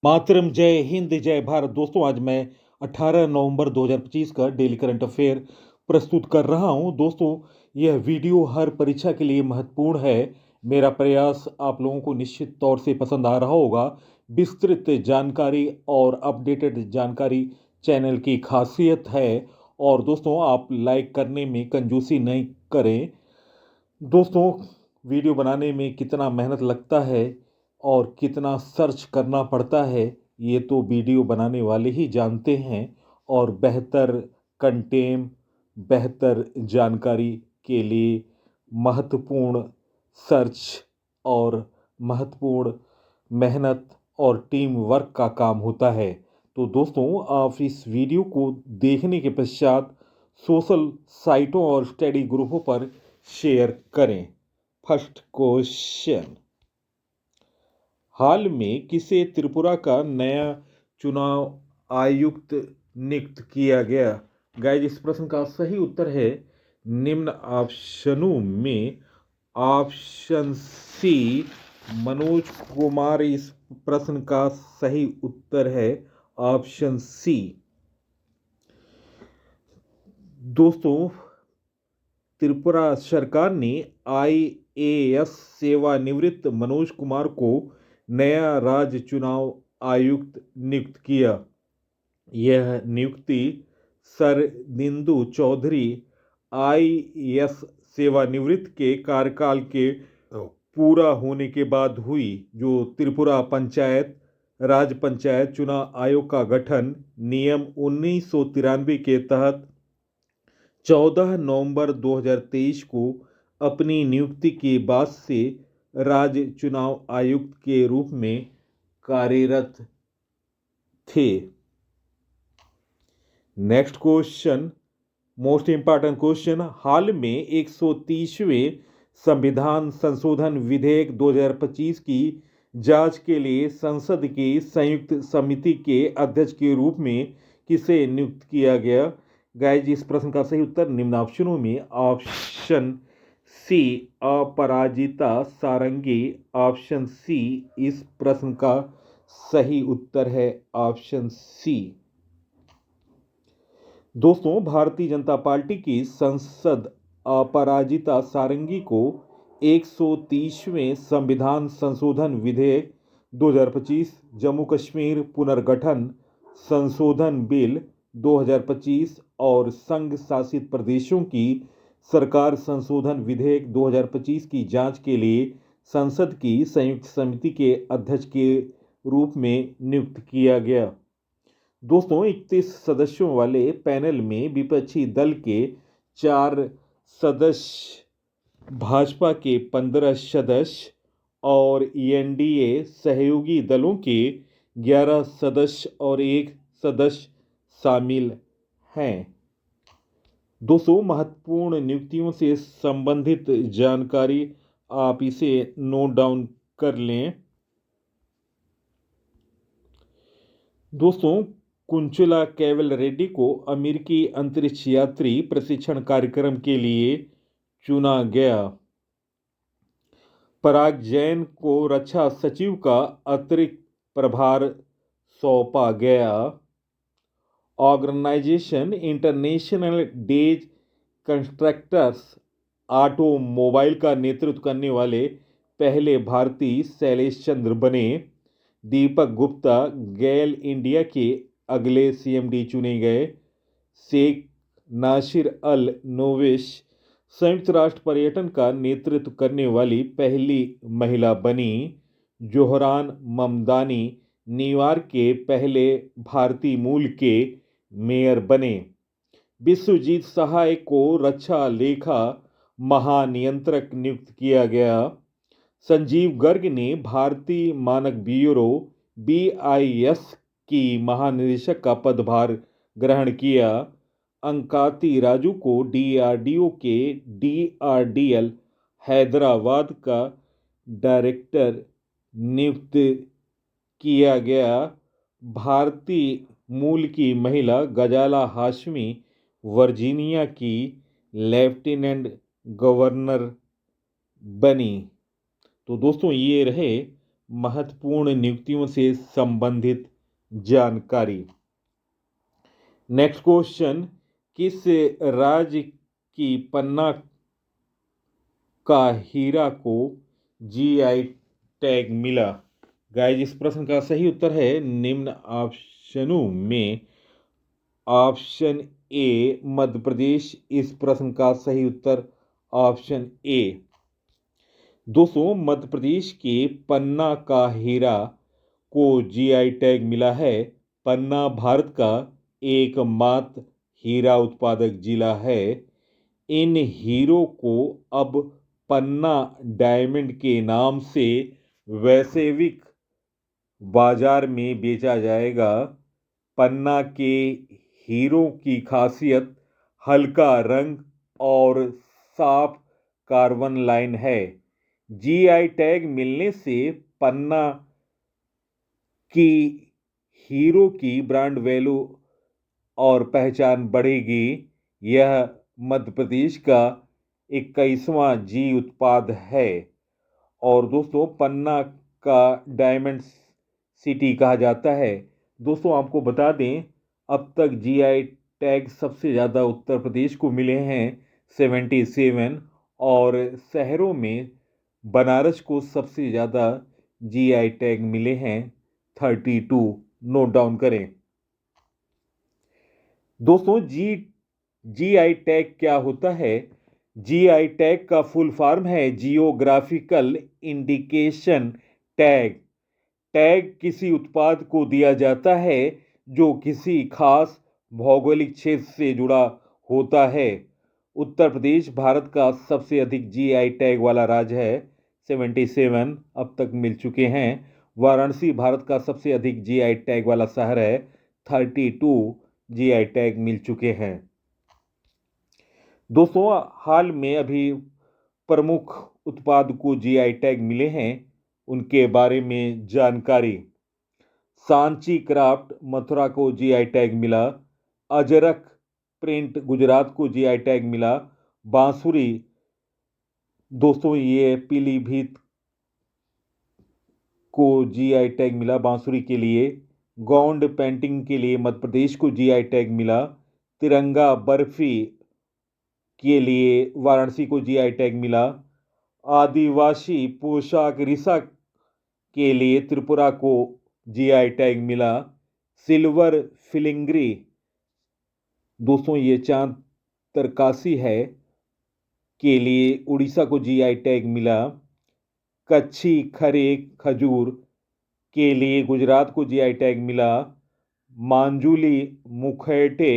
मातरम, जय हिंद, जय भारत। दोस्तों, आज मैं 18 नवंबर 2025 का डेली करंट अफेयर प्रस्तुत कर रहा हूं। दोस्तों, यह वीडियो हर परीक्षा के लिए महत्वपूर्ण है। मेरा प्रयास आप लोगों को निश्चित तौर से पसंद आ रहा होगा। विस्तृत जानकारी और अपडेटेड जानकारी चैनल की खासियत है। और दोस्तों, आप लाइक करने में कंजूसी नहीं करें। दोस्तों, वीडियो बनाने में कितना मेहनत लगता है और कितना सर्च करना पड़ता है, ये तो वीडियो बनाने वाले ही जानते हैं। और बेहतर कंटेंट, बेहतर जानकारी के लिए महत्वपूर्ण सर्च और महत्वपूर्ण मेहनत और टीम वर्क का काम होता है। तो दोस्तों, आप इस वीडियो को देखने के पश्चात सोशल साइटों और स्टडी ग्रुपों पर शेयर करें। फर्स्ट क्वेश्चन, हाल में किसे त्रिपुरा का नया चुनाव आयुक्त नियुक्त किया गया? गाइस, इस प्रश्न का सही उत्तर है निम्न ऑप्शनों में ऑप्शन सी मनोज कुमार। इस प्रश्न का सही उत्तर है ऑप्शन सी। दोस्तों, त्रिपुरा सरकार ने आईएएस सेवानिवृत्त मनोज कुमार को नया राज्य चुनाव आयुक्त नियुक्त किया। यह नियुक्ति सरदिंदु चौधरी आईएएस सेवानिवृत्त के कार्यकाल के पूरा होने के बाद हुई, जो त्रिपुरा पंचायत राज पंचायत चुनाव आयोग का गठन नियम 1993 के तहत 14 नवंबर 2023 को अपनी नियुक्ति के बाद से राज्य चुनाव आयुक्त के रूप में कार्यरत थे। Next question, most important question, हाल में 130वें संविधान संशोधन विधेयक 2025 की जांच के लिए संसद की संयुक्त समिति के अध्यक्ष के रूप में किसे नियुक्त किया गया? गाइस, इस प्रश्न का सही उत्तर निम्न ऑप्शनों में ऑप्शन सी अपराजिता सारंगी। ऑप्शन सी इस प्रश्न का सही उत्तर है ऑप्शन सी। दोस्तों, भारतीय जनता पार्टी की सांसद अपराजिता सारंगी को 130वें संविधान संशोधन विधेयक 2025 जम्मू कश्मीर पुनर्गठन संशोधन बिल 2025 और संघ शासित प्रदेशों की सरकार संशोधन विधेयक 2025 की जांच के लिए संसद की संयुक्त समिति के अध्यक्ष के रूप में नियुक्त किया गया। दोस्तों, 31 सदस्यों वाले पैनल में विपक्षी दल के 4 सदस्य, भाजपा के 15 सदस्य और एनडीए सहयोगी दलों के 11 सदस्य और 1 सदस्य शामिल हैं। दोस्तों, महत्वपूर्ण नियुक्तियों से संबंधित जानकारी आप इसे नोट डाउन कर लें। दोस्तों, कुंचुला कैवल रेड्डी को अमेरिकी अंतरिक्ष यात्री प्रशिक्षण कार्यक्रम के लिए चुना गया। पराग जैन को रक्षा सचिव का अतिरिक्त प्रभार सौंपा गया। ऑर्गेनाइजेशन इंटरनेशनल डेज कंस्ट्रक्टर्स ऑटोमोबाइल का नेतृत्व करने वाले पहले भारतीय शैलेश चंद्र बने। दीपक गुप्ता गैल इंडिया के अगले सीएमडी चुने गए। शेख नासिर अल नोवेश संयुक्त राष्ट्र पर्यटन का नेतृत्व करने वाली पहली महिला बनी। जोहरान ममदानी न्यूयॉर्क के पहले भारतीय मूल के मेयर बने। विश्वजीत सहाय को रक्षा लेखा महानियंत्रक नियुक्त किया गया। संजीव गर्ग ने भारतीय मानक ब्यूरो बीआईएस की महानिदेशक का पदभार ग्रहण किया। अंकाती राजू को डीआरडीओ के डीआरडीएल हैदराबाद का डायरेक्टर नियुक्त किया गया। भारतीय मूल की महिला गजाला हाशमी वर्जीनिया की लेफ्टिनेंट गवर्नर बनी। तो दोस्तों, ये रहे महत्वपूर्ण नियुक्तियों से संबंधित जानकारी। नेक्स्ट क्वेश्चन, किस राज्य की पन्ना का हीरा को जीआई टैग मिला? गाइस, इस प्रश्न का सही उत्तर है निम्न ऑप्शनों में ऑप्शन ए मध्य प्रदेश। इस प्रश्न का सही उत्तर ऑप्शन ए। दोस्तों, मध्य प्रदेश के पन्ना का हीरा को जीआई टैग मिला है। पन्ना भारत का एकमात्र हीरा उत्पादक जिला है। इन हीरों को अब पन्ना डायमंड के नाम से वैश्विक बाजार में बेचा जाएगा। पन्ना के हीरों की खासियत हल्का रंग और साफ कार्बन लाइन है। जीआई टैग मिलने से पन्ना की हीरो की ब्रांड वैल्यू और पहचान बढ़ेगी। यह मध्य प्रदेश का 21वां जी उत्पाद है। और दोस्तों, पन्ना का डायमंड सिटी कहा जाता है। दोस्तों, आपको बता दें, अब तक जीआई टैग सबसे ज़्यादा उत्तर प्रदेश को मिले हैं 77, और शहरों में बनारस को सबसे ज़्यादा जीआई टैग मिले हैं 32। नोट डाउन करें। दोस्तों, जीआई टैग क्या होता है? जीआई टैग का फुल फॉर्म है जियोग्राफिकल इंडिकेशन टैग। टैग किसी उत्पाद को दिया जाता है जो किसी खास भौगोलिक क्षेत्र से जुड़ा होता है। उत्तर प्रदेश भारत का सबसे अधिक जीआई टैग वाला राज्य है, 77 अब तक मिल चुके हैं। वाराणसी भारत का सबसे अधिक जीआई टैग वाला शहर है, 32 जीआई टैग मिल चुके हैं। दोस्तों, हाल में अभी प्रमुख उत्पाद को जीआई टैग मिले हैं, उनके बारे में जानकारी। सांची क्राफ्ट मथुरा को जीआई टैग मिला। अजरक प्रिंट गुजरात को जीआई टैग मिला। बांसुरी, दोस्तों ये पीलीभीत को जीआई टैग मिला बांसुरी के लिए। गोंड पेंटिंग के लिए मध्य प्रदेश को जीआई टैग मिला। तिरंगा बर्फी के लिए वाराणसी को जीआई टैग मिला। आदिवासी पोशाक रिसा के लिए त्रिपुरा को जीआई टैग मिला। सिल्वर फिलिंग्री, दोस्तों ये चांद तरकासी है, के लिए उड़ीसा को जीआई टैग मिला। कच्छी खरे खजूर के लिए गुजरात को जीआई टैग मिला। मांजुली मुखैटे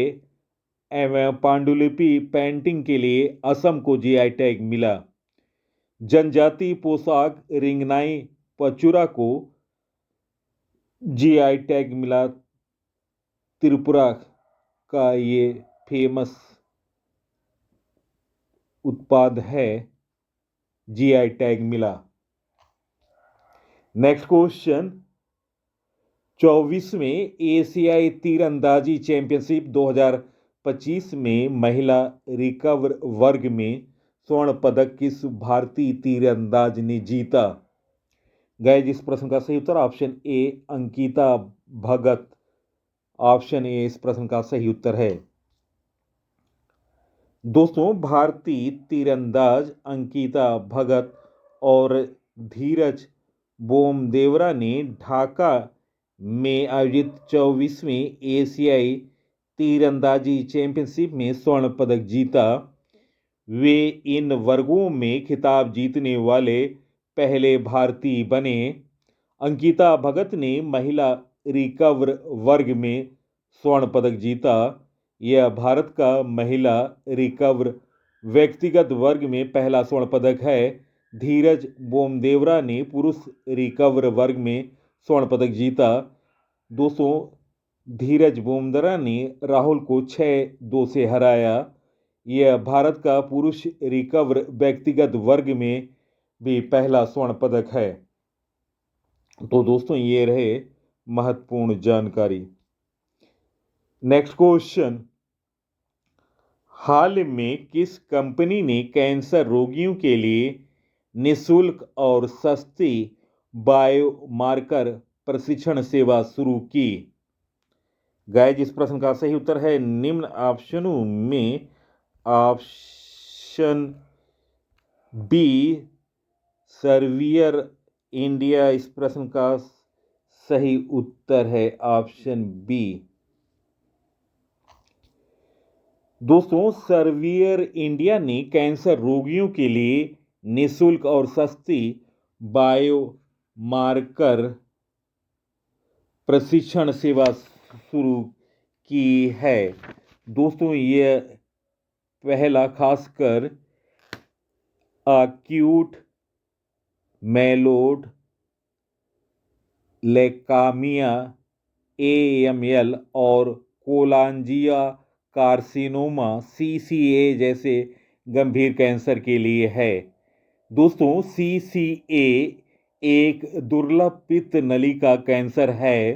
एवं पांडुलिपि पेंटिंग के लिए असम को जीआई टैग मिला। जनजाति पोशाक रिंगनाई पचुरा को जीआई टैग मिला। त्रिपुरा का ये फेमस उत्पाद है, जीआई टैग मिला। नेक्स्ट क्वेश्चन, 24वें एशियाई तीरंदाजी चैंपियनशिप 2025 में महिला रिकर्व वर्ग में स्वर्ण पदक किस भारतीय तीरंदाज ने जीता? गाइस, इस प्रश्न का सही उत्तर option A Ankita Bhagat. Option A इस प्रश्न का सही उत्तर है। दोस्तों, भारतीय तीरंदाज अंकिता भगत और धीरज बोमदेवरा ने ढाका में आयोजित 24वें एशियाई तीरंदाजी चैंपियनशिप में स्वर्ण पदक जीता। वे इन वर्गों में खिताब जीतने वाले पहले भारतीय बने। अंकिता भगत ने महिला रिकर्व वर्ग में स्वर्ण पदक जीता। यह भारत का महिला रिकर्व व्यक्तिगत वर्ग में पहला स्वर्ण पदक है। धीरज बोमदेवरा ने पुरुष रिकर्व वर्ग में स्वर्ण पदक जीता। दोस्तों, धीरज बोमदेवरा ने राहुल को 6-2 से हराया। यह भारत का पुरुष रिकर्व व्यक्तिगत वर्ग में भी पहला स्वर्ण पदक है। तो दोस्तों, ये रहे महत्वपूर्ण जानकारी। नेक्स्ट क्वेश्चन, हाल में किस कंपनी ने कैंसर रोगियों के लिए निःशुल्क और सस्ती बायोमार्कर प्रशिक्षण सेवा शुरू की। गाइस, इस प्रश्न का सही उत्तर है निम्न ऑप्शनों में ऑप्शन बी सर्वियर इंडिया इस प्रश्न का सही उत्तर है ऑप्शन बी। दोस्तों, सर्वियर इंडिया ने कैंसर रोगियों के लिए निःशुल्क और सस्ती बायोमार्कर प्रशिक्षण सेवा शुरू की है। दोस्तों, यह पहला खासकर एक्यूट मेलोड लेकामिया AML और कोलांजिया कार्सिनोमा CCA जैसे गंभीर कैंसर के लिए है। दोस्तों, CCA एक दुर्लभ पित्त नली का कैंसर है।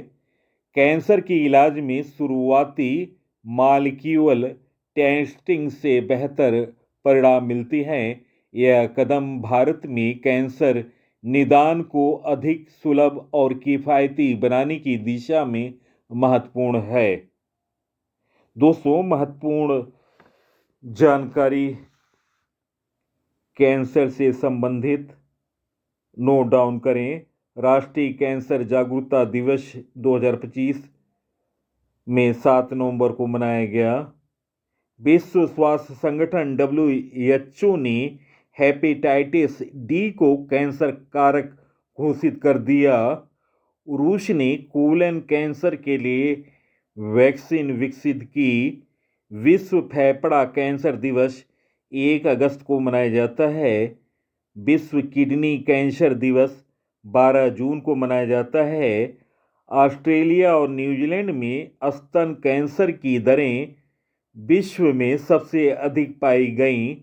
कैंसर के इलाज में शुरुआती मॉलिक्यूल टेस्टिंग से बेहतर परिणाम मिलती हैं। यह कदम भारत में कैंसर निदान को अधिक सुलभ और किफ़ायती बनाने की दिशा में महत्वपूर्ण है। दोस्तों, महत्वपूर्ण जानकारी कैंसर से संबंधित नोट डाउन करें। राष्ट्रीय कैंसर जागरूकता दिवस 2025 में 7 नवंबर को मनाया गया। विश्व स्वास्थ्य संगठन WHO ने हेपेटाइटिस डी को कैंसर कारक घोषित कर दिया। रूस ने कोलन कैंसर के लिए वैक्सीन विकसित की। विश्व फेफड़ा कैंसर दिवस 1 अगस्त को मनाया जाता है। विश्व किडनी कैंसर दिवस 12 जून को मनाया जाता है। ऑस्ट्रेलिया और न्यूजीलैंड में स्तन कैंसर की दरें विश्व में सबसे अधिक पाई गईं।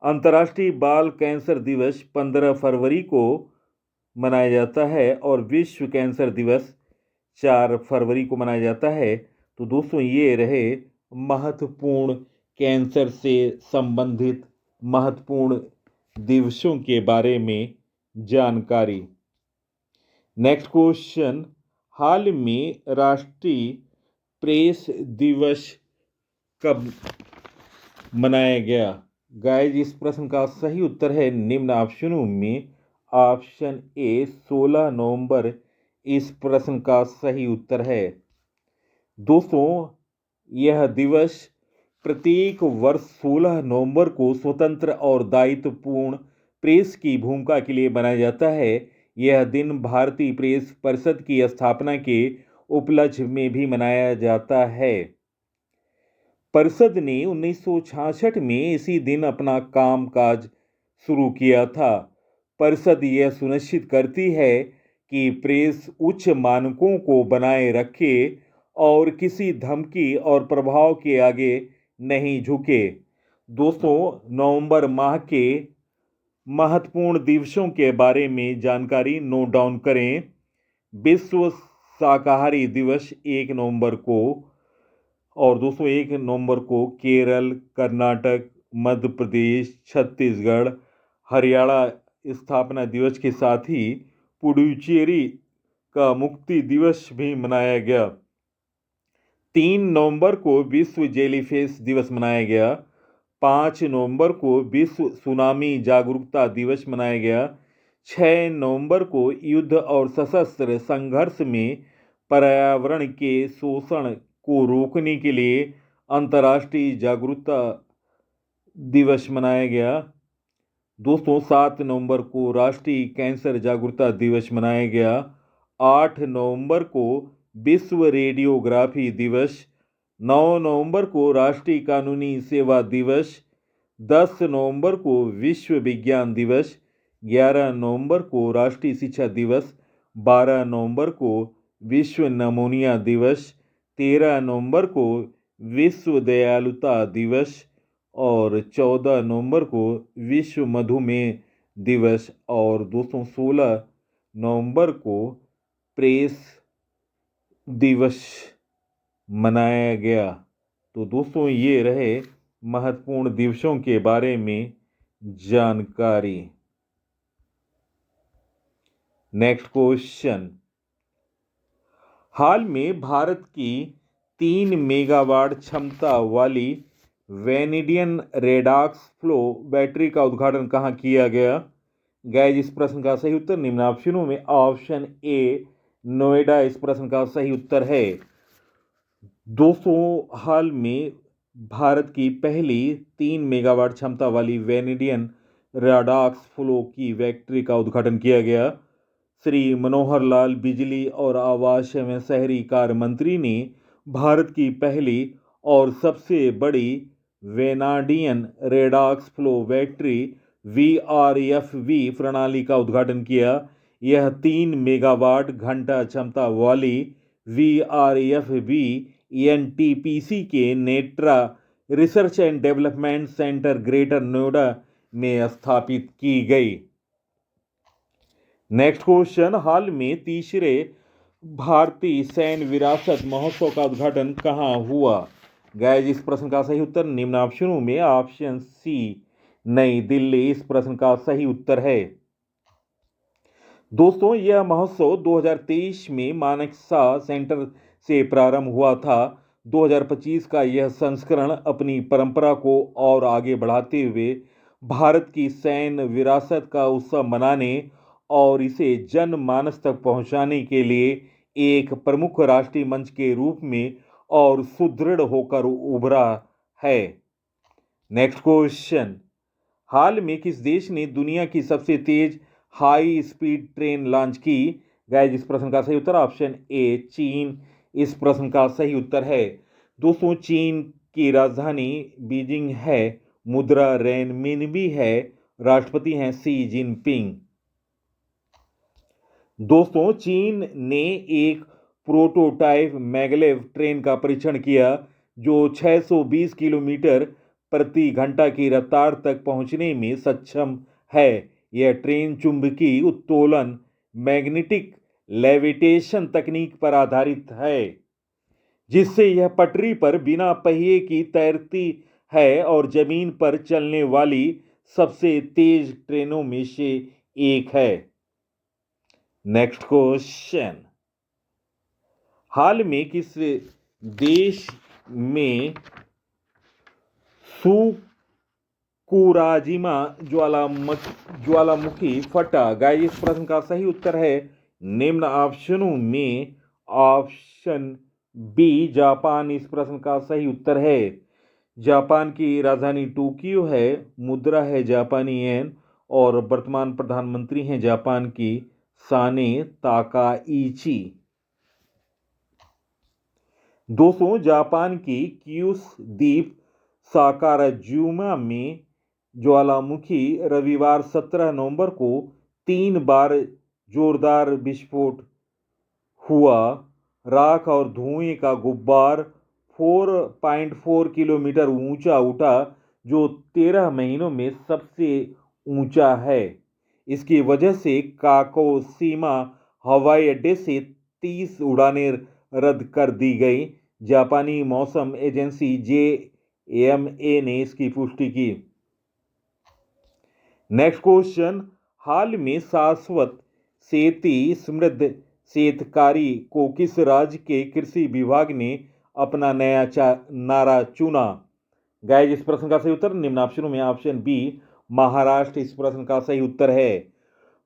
अंतर्राष्ट्रीय बाल कैंसर दिवस 15 फरवरी को मनाया जाता है और विश्व कैंसर दिवस 4 फरवरी को मनाया जाता है। तो दोस्तों, ये रहे महत्वपूर्ण कैंसर से संबंधित महत्वपूर्ण दिवसों के बारे में जानकारी। नेक्स्ट क्वेश्चन, हाल में राष्ट्रीय प्रेस दिवस कब मनाया गया? गाइस, इस प्रश्न का सही उत्तर है निम्न ऑप्शनों में ऑप्शन ए 16 नवंबर इस प्रश्न का सही उत्तर है। दोस्तों, यह दिवस प्रत्येक वर्ष 16 नवंबर को स्वतंत्र और दायित्वपूर्ण प्रेस की भूमिका के लिए मनाया जाता है। यह दिन भारतीय प्रेस परिषद की स्थापना के उपलक्ष्य में भी मनाया जाता है। परिषद ने 1966 में इसी दिन अपना कामकाज शुरू किया था। परिषद यह सुनिश्चित करती है कि प्रेस उच्च मानकों को बनाए रखे और किसी धमकी और प्रभाव के आगे नहीं झुके। दोस्तों, नवंबर माह के महत्वपूर्ण दिवसों के बारे में जानकारी नोट डाउन करें। विश्व शाकाहारी दिवस 1 नवंबर को, और दोस्तों 1 नवंबर को केरल, कर्नाटक, मध्य प्रदेश, छत्तीसगढ़, हरियाणा स्थापना दिवस के साथ ही पुडुचेरी का मुक्ति दिवस भी मनाया गया। 3 नवंबर को विश्व जेलीफिश दिवस मनाया गया। 5 नवंबर को विश्व सुनामी जागरूकता दिवस मनाया गया। 6 नवंबर को युद्ध और सशस्त्र संघर्ष में पर्यावरण के शोषण को रोकने के लिए अंतर्राष्ट्रीय जागरूकता दिवस मनाया गया। दोस्तों, 7 नवंबर को राष्ट्रीय कैंसर जागरूकता दिवस मनाया गया। 8 नवंबर को विश्व रेडियोग्राफी दिवस। 9 नवंबर को राष्ट्रीय कानूनी सेवा दिवस। 10 नवंबर को विश्व विज्ञान दिवस। 11 नवंबर को राष्ट्रीय शिक्षा दिवस। 12 नवंबर को विश्व नमोनिया दिवस। 13 नवंबर को विश्व दयालुता दिवस और 14 नवंबर को विश्व मधुमेह दिवस और दोस्तों 16 नवंबर को प्रेस दिवस मनाया गया। तो दोस्तों, ये रहे महत्वपूर्ण दिवसों के बारे में जानकारी। नेक्स्ट क्वेश्चन, हाल में भारत की 3 मेगावाट क्षमता वाली वेनेडियन रेडॉक्स फ्लो बैटरी का उद्घाटन कहाँ किया गया? गाइस, इस प्रश्न का सही उत्तर निम्न ऑप्शनों में ऑप्शन ए नोएडा इस प्रश्न का सही उत्तर है। दोस्तों, हाल में भारत की पहली 3 मेगावाट क्षमता वाली वेनेडियन रेडॉक्स फ्लो की फैक्ट्री का उद्घाटन किया गया। श्री मनोहर लाल बिजली और आवास एवं शहरी कार्य मंत्री ने भारत की पहली और सबसे बड़ी वेनाडियन रेडॉक्स फ्लो फैक्ट्री VRFV प्रणाली का उद्घाटन किया। यह 3 मेगावाट घंटा क्षमता वाली VRFV NTPC के Netra research and development centre greater Noida में स्थापित की गई। नेक्स्ट क्वेश्चन, हाल में तीसरे भारतीय सैन्य विरासत महोत्सव का उद्घाटन कहाँ हुआ? गाइस, इस प्रश्न का सही उत्तर निम्न ऑप्शनों में ऑप्शन सी नई दिल्ली इस प्रश्न का सही उत्तर है। दोस्तों, यह महोत्सव 2023 में मानेकशॉ सेंटर से प्रारंभ हुआ था। 2025 का यह संस्करण अपनी परंपरा को और आगे बढ़ाते हुए भारत की सैन्य विरासत का उत्सव मनाने और इसे जनमानस तक पहुंचाने के लिए एक प्रमुख राष्ट्रीय मंच के रूप में और सुदृढ़ होकर उभरा है। नेक्स्ट क्वेश्चन, हाल में किस देश ने दुनिया की सबसे तेज हाई स्पीड ट्रेन लॉन्च की? गाइस, इस प्रश्न का सही उत्तर ऑप्शन ए चीन इस प्रश्न का सही उत्तर है। दोस्तों, चीन की राजधानी बीजिंग है, मुद्रा रेनमिनबी है, राष्ट्रपति हैं शी जिनपिंग। दोस्तों, चीन ने एक प्रोटोटाइप मैगलेव ट्रेन का परीक्षण किया जो 620 किलोमीटर प्रति घंटा की रफ्तार तक पहुंचने में सक्षम है। यह ट्रेन चुंबकीय उत्तोलन मैग्नेटिक लेविटेशन तकनीक पर आधारित है, जिससे यह पटरी पर बिना पहिए की तैरती है और जमीन पर चलने वाली सबसे तेज ट्रेनों में से एक है। नेक्स्ट क्वेश्चन, हाल में किस देश में सुकुराजिमा ज्वालामुखी फटा? गाइस, इस प्रश्न का सही उत्तर है निम्न ऑप्शनों में ऑप्शन बी जापान इस प्रश्न का सही उत्तर है। जापान की राजधानी टोक्यो है, मुद्रा है जापानी येन और वर्तमान प्रधानमंत्री हैं जापान की साने ताकाइची। दोस्तों, जापान की क्यूस द्वीप साकाराजुमा में ज्वालामुखी रविवार 17 नवंबर को 3 बार जोरदार विस्फोट हुआ। राख और धुएं का गुब्बार 4.4 किलोमीटर ऊंचा उठा, जो 13 महीनों में सबसे ऊंचा है। इसकी वजह से काकोशिमा हवाई अड्डे से 30 उड़ानें रद्द कर दी गई। जापानी मौसम एजेंसी JMA ने इसकी पुष्टि की। नेक्स्ट क्वेश्चन, हाल में शाश्वत खेती समृद्ध शेतकारी को किस राज्य के कृषि विभाग ने अपना नया नारा चुना? गाइस, इस प्रश्न का सही उत्तर निम्न ऑप्शनों में ऑप्शन बी महाराष्ट्र इस प्रश्न का सही उत्तर है।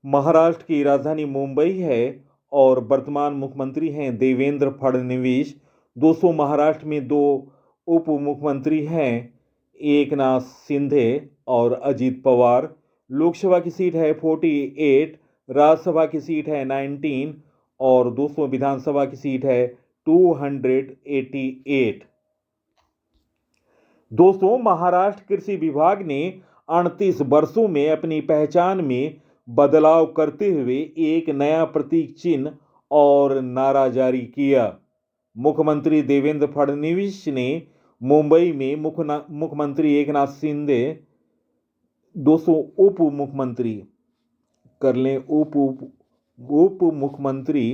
महाराष्ट्र की राजधानी मुंबई है और वर्तमान मुख्यमंत्री हैं देवेंद्र फडणवीस। दोस्तों, महाराष्ट्र में 2 उप मुख्यमंत्री हैं, एकनाथ शिंदे और अजित पवार। लोकसभा की सीट है 48, राज्यसभा की सीट है 19 और दोस्तों विधानसभा की सीट है 288। दोस्तों, महाराष्ट्र कृषि विभाग ने 38 वर्षों में अपनी पहचान में बदलाव करते हुए एक नया प्रतीक चिन्ह और नारा जारी किया। मुख्यमंत्री देवेंद्र फडणवीस ने मुंबई में मुख्यमंत्री एकनाथ शिंदे, दोस्तों उप मुख्यमंत्री कर लें, उप मुख्यमंत्री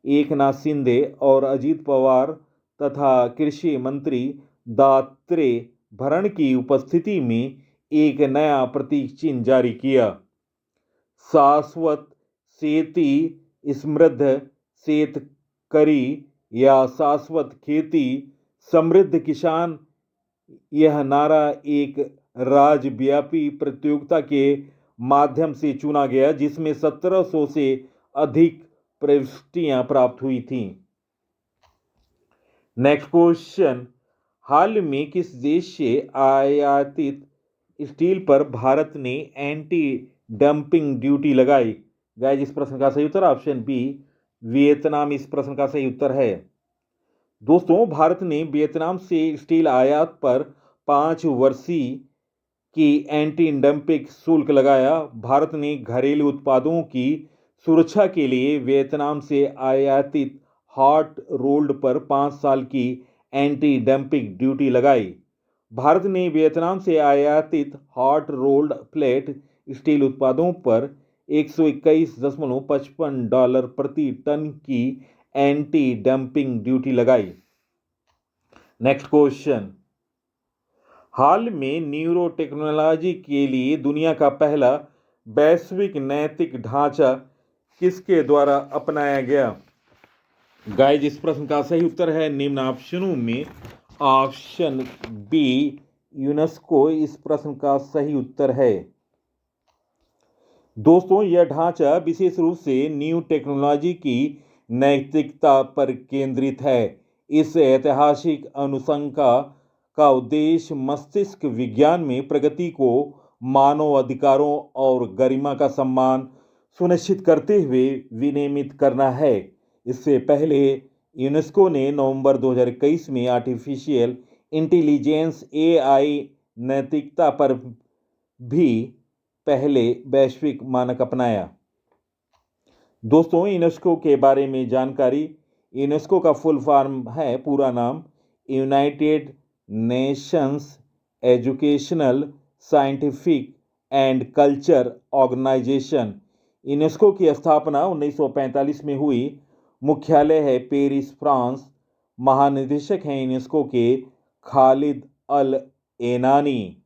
एकनाथ शिंदे और अजित पवार तथा कृषि मंत्री दात्रे भरण की उपस्थिति में एक नया प्रतीक चिन्ह जारी किया। शाश्वत सेती समृद्ध शेतकरी या शाश्वत खेती समृद्ध किसान, यह नारा एक राज्यव्यापी प्रतियोगिता के माध्यम से चुना गया जिसमें 1700 से अधिक प्रविष्टियां प्राप्त हुई थीं। नेक्स्ट क्वेश्चन, हाल में किस देश से आयातित स्टील पर भारत ने एंटी डंपिंग ड्यूटी लगाई? गाइस, इस प्रश्न का सही उत्तर ऑप्शन बी वियतनाम इस प्रश्न का सही उत्तर है। दोस्तों, भारत ने वियतनाम से स्टील आयात पर 5 वर्षीय की एंटी डंपिंग शुल्क लगाया। भारत ने घरेलू उत्पादों की सुरक्षा के लिए वियतनाम से आयातित हॉट रोल्ड पर 5 साल की एंटी डंपिंग ड्यूटी लगाई। भारत ने वियतनाम से आयातित हॉट रोल्ड फ्लैट स्टील उत्पादों पर $121.55 प्रति टन की एंटी डंपिंग ड्यूटी लगाई। नेक्स्ट क्वेश्चन, हाल में न्यूरो टेक्नोलॉजी के लिए दुनिया का पहला वैश्विक नैतिक ढांचा किसके द्वारा अपनाया गया? गाइस, इस प्रश्न का सही उत्तर है निम्न ऑप्शनों में ऑप्शन बी यूनेस्को इस प्रश्न का सही उत्तर है। दोस्तों, यह ढांचा विशेष रूप से न्यू टेक्नोलॉजी की नैतिकता पर केंद्रित है। इस ऐतिहासिक अनुशंसा का उद्देश्य मस्तिष्क विज्ञान में प्रगति को मानव अधिकारों और गरिमा का सम्मान सुनिश्चित करते हुए विनियमित करना है। इससे पहले यूनेस्को ने नवंबर 2021 में आर्टिफिशियल इंटेलिजेंस AI नैतिकता पर भी पहले वैश्विक मानक अपनाया। दोस्तों, यूनेस्को के बारे में जानकारी। यूनेस्को का फुल फॉर्म है, पूरा नाम United Nations Educational Scientific and Culture Organisation. UNESCO की स्थापना 1945 में हुई। मुख्यालय है पेरिस, फ्रांस। महानिदेशक हैं यूनेस्को के खालिद अल एनानी।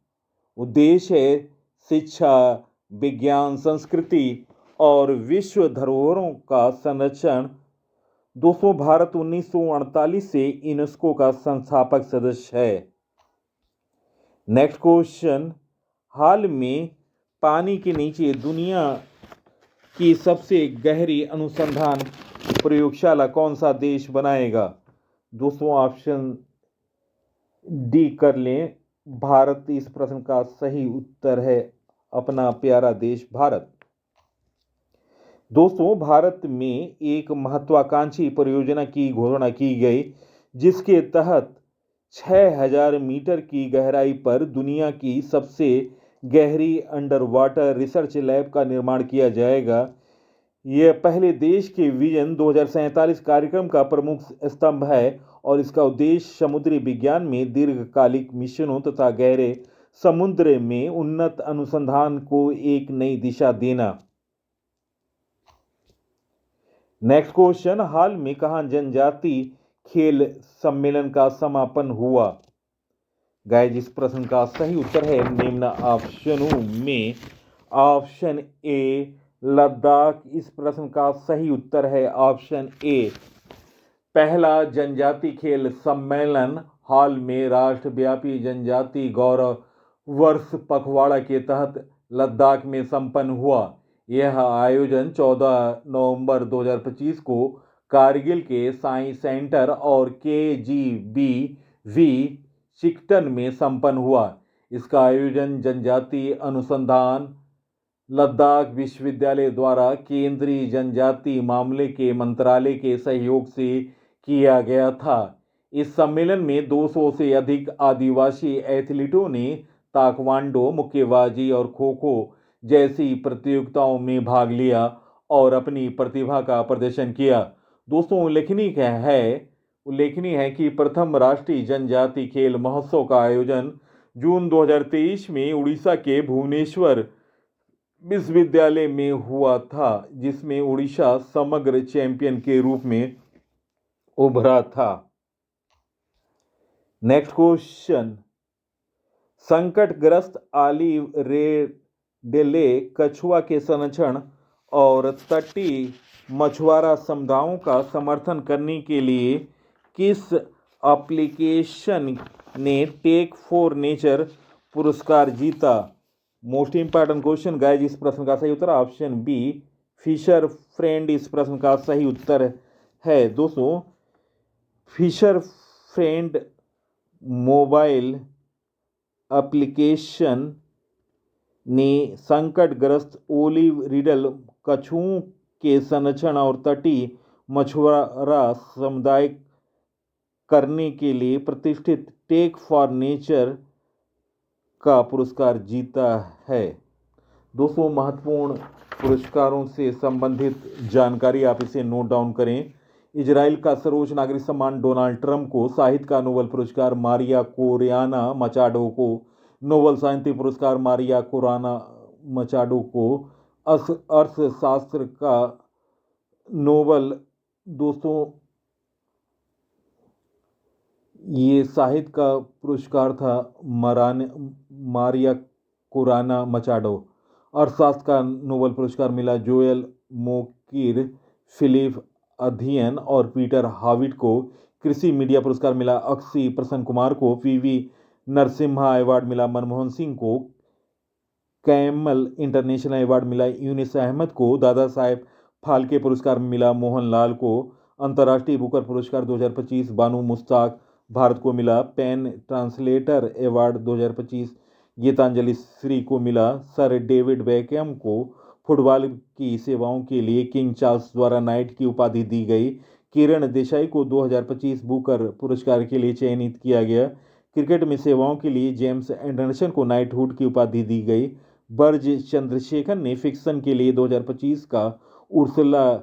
उद्देश्य है शिक्षा, विज्ञान, संस्कृति और विश्व धरोहरों का संरक्षण। दोस्तों, भारत 1948 से यूनेस्को का संस्थापक सदस्य है। नेक्स्ट क्वेश्चन, हाल में पानी के नीचे दुनिया की सबसे गहरी अनुसंधान प्रयोगशाला कौन सा देश बनाएगा? दोस्तों, ऑप्शन डी कर लें, भारत इस प्रश्न का सही उत्तर है, अपना प्यारा देश भारत। दोस्तों, भारत में एक महत्वाकांक्षी परियोजना की घोषणा की गई जिसके तहत 6000 मीटर की गहराई पर दुनिया की सबसे गहरी अंडर वाटर रिसर्च लैब का निर्माण किया जाएगा। यह पहले देश के विजन 2047 कार्यक्रम का प्रमुख स्तंभ है और इसका उद्देश्य समुद्री विज्ञान में दीर्घकालिक मिशनों तथा गहरे समुद्र में उन्नत अनुसंधान को एक नई दिशा देना। नेक्स्ट क्वेश्चन, हाल में कहाँ जनजाति खेल सम्मेलन का समापन हुआ? गाइस, इस प्रश्न का सही उत्तर है निम्न ऑप्शनों में ऑप्शन ए लद्दाख इस प्रश्न का सही उत्तर है ऑप्शन ए। पहला जनजाति खेल सम्मेलन हाल में राष्ट्रव्यापी जनजाति गौरव वर्ष पखवाड़ा के तहत लद्दाख में संपन्न हुआ। यह आयोजन 14 नवंबर 2025 को कारगिल के साइंस सेंटर और KGBV चिकटन में संपन्न हुआ। इसका आयोजन जनजाति अनुसंधान लद्दाख विश्वविद्यालय द्वारा केंद्रीय जनजाति मामले के मंत्रालय के सहयोग से किया गया था। इस सम्मेलन में 200 से अधिक आदिवासी एथलीटों ने ताइक्वांडो, मुक्केबाजी और खो-खो जैसी प्रतियोगिताओं में भाग लिया और अपनी प्रतिभा का प्रदर्शन किया। दोस्तों, उल्लेखनीय है कि प्रथम राष्ट्रीय जनजाति खेल महोत्सव का आयोजन जून 2023 में उड़ीसा के भुवनेश्वर विश्वविद्यालय में हुआ था, जिसमें उड़ीसा समग्र चैंपियन के रूप में उभरा था। नेक्स्ट क्वेश्चन, संकटग्रस्त ऑलिव रेडेले कछुआ के संरक्षण और तटीय मछुआरा समुदायों का समर्थन करने के लिए किस एप्लीकेशन ने टेक फॉर नेचर पुरस्कार जीता? मोस्ट इंपॉर्टेंट क्वेश्चन गाइस, इस प्रश्न का सही उत्तर ऑप्शन बी फिशर फ्रेंड इस प्रश्न का सही उत्तर है। दोस्तों, फिशर फ्रेंड मोबाइल एप्लीकेशन ने संकटग्रस्त ओलिव रिडल कछुओं के संरक्षण और तटीय मछुआरा समुदाय करने के लिए प्रतिष्ठित टेक फॉर नेचर का पुरस्कार जीता है। दोस्तों, महत्वपूर्ण पुरस्कारों से संबंधित जानकारी आप इसे नोट डाउन करें। इजराइल का सर्वोच्च नागरिक सम्मान डोनाल्ड ट्रंप को, साहित्य का नोबेल पुरस्कार मारिया कोरियाना मचाडो को, नोबेल शांति पुरस्कार मारिया कोराना मचाडो को, अर्थशास्त्र का नोबेल, दोस्तों ये साहित्य का पुरस्कार था मारिया कोराना मचाडो। अर्थशास्त्र का नोबेल पुरस्कार मिला जोएल मोकिर, फिलिप अध्ययन और पीटर हाविट को। कृषि मीडिया पुरस्कार मिला अक्षी प्रसन्न कुमार को। पीवी नरसिम्हा अवार्ड मिला मनमोहन सिंह को। कैमल इंटरनेशनल अवार्ड मिला यूनिस अहमद को। दादा साहेब फाल्के पुरस्कार मिला मोहनलाल को। अंतर्राष्ट्रीय बुकर पुरस्कार 2025 बानू मुश्ताक भारत को मिला। PEN translator award 2025 Geetanjali Shree को मिला। सर डेविड बेकहम को फुटबॉल की सेवाओं के लिए किंग चार्ल्स द्वारा नाइट की उपाधि दी गई। किरण देसाई को 2025 बुकर पुरस्कार के लिए चयनित किया गया। क्रिकेट में सेवाओं के लिए जेम्स एंडरसन को नाइटहुड की उपाधि दी गई। बर्ज चंद्रशेखर ने फिक्शन के लिए 2025 का उर्सुला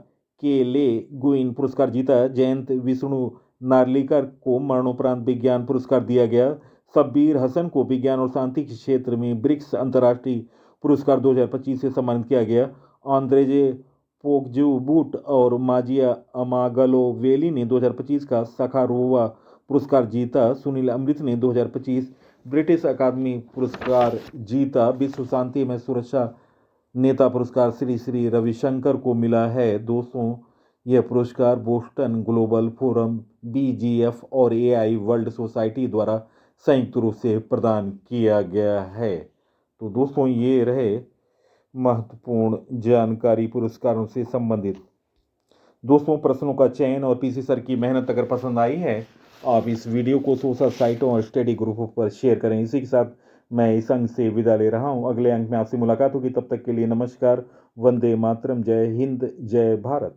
के ले गुइन पुरस्कार जीता। जयंत विष्णु नार्लिकर को मरणोपरांत विज्ञान पुरस्कार दिया गया। शब्बीर हसन को विज्ञान और शांति के क्षेत्र में ब्रिक्स अंतर्राष्ट्रीय पुरस्कार 2025 से सम्मानित किया गया। आंद्रेजे पोग्जुबुट और माजिया अमागलोवेली ने 2025 का सखारोवा पुरस्कार जीता। सुनील अमृत ने 2025 ब्रिटिश अकादमी पुरस्कार जीता। विश्व शांति में सुरक्षा नेता पुरस्कार श्री श्री रविशंकर को मिला है। दोस्तों, यह पुरस्कार बोस्टन ग्लोबल फोरम, BGF और AI वर्ल्ड सोसाइटी द्वारा संयुक्त रूप से प्रदान किया गया है। तो दोस्तों, ये रहे महत्वपूर्ण जानकारी पुरस्कारों से संबंधित। दोस्तों, प्रश्नों का चयन और PC सर की मेहनत अगर पसंद आई है, आप इस वीडियो को सोशल साइटों और स्टडी ग्रुपों पर शेयर करें। इसी के साथ मैं इस अंक से विदा ले रहा हूं। अगले अंक में आपसे मुलाकात होगी। तब तक के लिए नमस्कार, वंदे मातरम, जय हिंद, जय भारत।